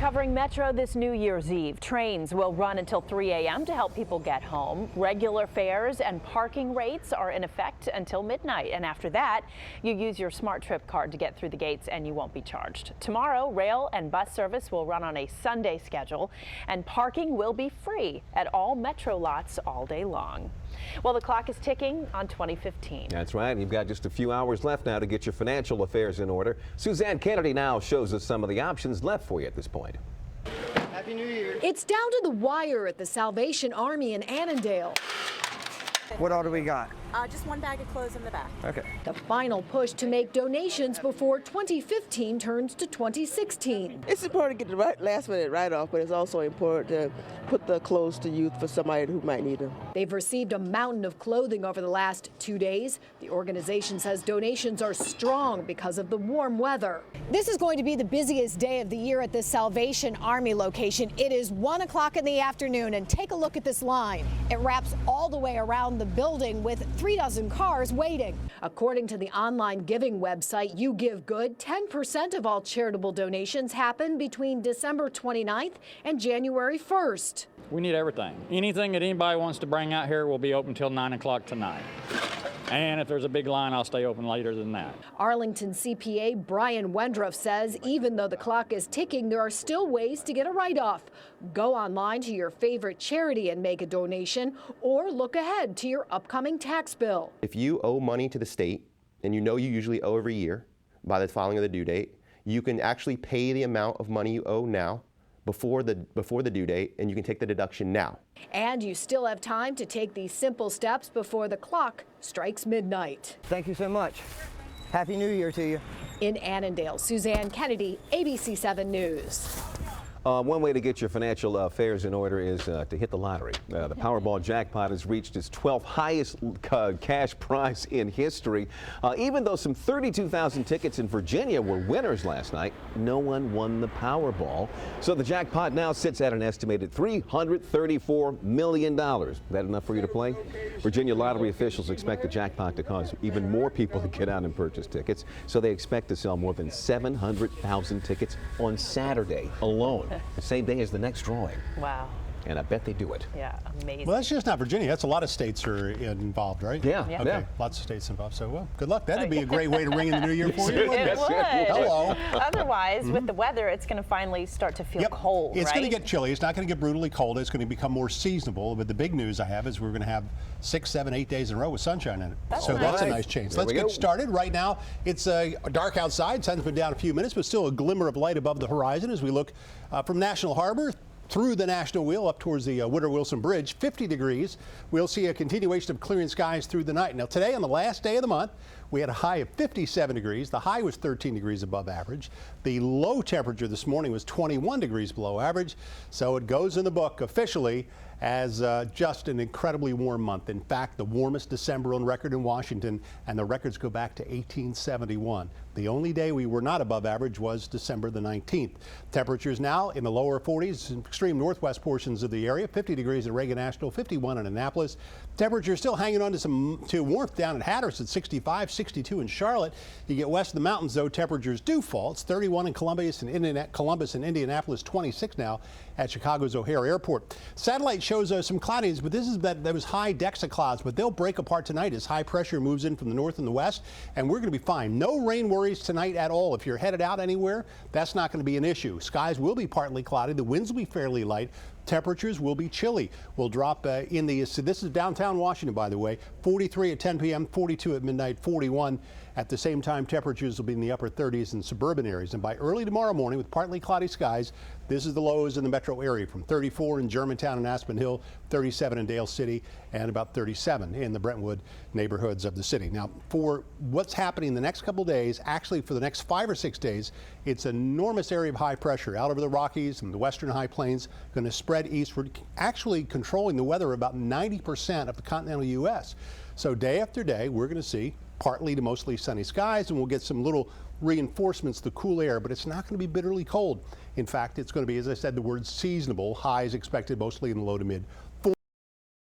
covering Metro this New Year's Eve. Trains will run until 3 a.m. to help people get home. Regular fares and parking rates are in effect until midnight. And after that, you use your Smart Trip card to get through the gates and you won't be charged. Tomorrow, rail and bus service will run on a Sunday schedule and parking will be free at all Metro lots all day long. Well, the clock is ticking on 2015. That's right. You've got just a few hours left now to get your financial affairs in order. Suzanne Kennedy now shows us some of the options left for you at this point. Happy New Year. It's down to the wire at the Salvation Army in Annandale. What order we got? Just one bag of clothes in the back. Okay. The final push to make donations before 2015 turns to 2016. It's important to get the last minute write-off, but it's also important to put the clothes to use for somebody who might need them. They've received a mountain of clothing over the last 2 days. The organization says donations are strong because of the warm weather. This is going to be the busiest day of the year at the Salvation Army location. It is 1 o'clock in the afternoon, and take a look at this line. It wraps all the way around the building with 3 dozen cars waiting. According to the online giving website You Give Good, 10% of all charitable donations happen between December 29th and January 1st. We need everything. Anything that anybody wants to bring out here will be open till 9 o'clock tonight. And if there's a big line, I'll stay open later than that. Arlington CPA Brian Wendruff says even though the clock is ticking, there are still ways to get a write-off. Go online to your favorite charity and make a donation, or look ahead to your upcoming tax bill. If you owe money to the state, and you know you usually owe every year by the filing of the due date, you can actually pay the amount of money you owe now before the due date, and you can take the deduction now. And you still have time to take these simple steps before the clock strikes midnight. Thank you so much. Happy New Year to you. In Annandale, Suzanne Kennedy, ABC 7 News. One way to get your financial affairs in order is to hit the lottery. The Powerball jackpot has reached its 12th highest cash prize in history. Even though some 32,000 tickets in Virginia were winners last night, no one won the Powerball. So the jackpot now sits at an estimated $334 million. Is that enough for you to play? Virginia lottery officials expect the jackpot to cause even more people to get out and purchase tickets. So they expect to sell more than 700,000 tickets on Saturday alone. The same day as the next drawing. Wow. And I bet they do it. Yeah, amazing. Well, that's just not Virginia. That's a lot of states are involved, right? Yeah. Yeah. Okay, Yeah. lots of states involved. So, well, good luck. That'd be a great way to ring in the new year for you. It would. Hello. Otherwise, with the weather, it's going to finally start to feel cold, It's right? going to get chilly. It's not going to get brutally cold. It's going to become more seasonable. But the big news I have is we're going to have 6, 7, 8 days in a row with sunshine in it. That's so nice. that's a nice change. There Let's we get go. started. Right now, it's dark outside. Sun's been down a few minutes, but still a glimmer of light above the horizon as we look from National Harbor through the National Wheel up towards the Woodrow Wilson Bridge, 50 degrees. We'll see a continuation of clearing skies through the night. Now today, on the last day of the month, we had a high of 57 degrees. The high was 13 degrees above average. The low temperature this morning was 21 degrees below average. So it goes in the book officially as just an incredibly warm month. In fact, the warmest December on record in Washington, and the records go back to 1871. The only day we were not above average was December the 19th. Temperatures now in the lower 40s in extreme northwest portions of the area, 50 degrees at Reagan National, 51 in Annapolis. Temperatures still hanging on to warmth down at Hatteras at 65, 62 in Charlotte. You get west of the mountains, though, temperatures do fall. It's 31 in Columbus and Indianapolis, 26 now at Chicago's O'Hare Airport. Satellite shows us some cloudiness, but this is those high decks of clouds, but they'll break apart tonight as high pressure moves in from the north and the west, and we're going to be fine. No rain worries tonight at all. If you're headed out anywhere, that's not going to be an issue. Skies will be partly cloudy. The winds will be fairly light. Temperatures will be chilly. We'll drop so this is downtown Washington, by the way, 43 at 10 p.m., 42 at midnight, 41. At the same time, temperatures will be in the upper 30s in suburban areas. And by early tomorrow morning, with partly cloudy skies, this is the lows in the metro area from 34 in Germantown and Aspen Hill, 37 in Dale City, and about 37 in the Brentwood neighborhoods of the city. Now, for what's happening the next couple days, actually for the next 5 or 6 days, it's an enormous area of high pressure out over the Rockies and the western high plains, going to spread eastward, actually controlling the weather about 90% of the continental U.S. So day after day, we're going to see partly to mostly sunny skies, and we'll get some little reinforcements, the cool air, but it's not going to be bitterly cold. In fact, it's going to be, as I said, the word seasonable. Highs expected mostly in the low to mid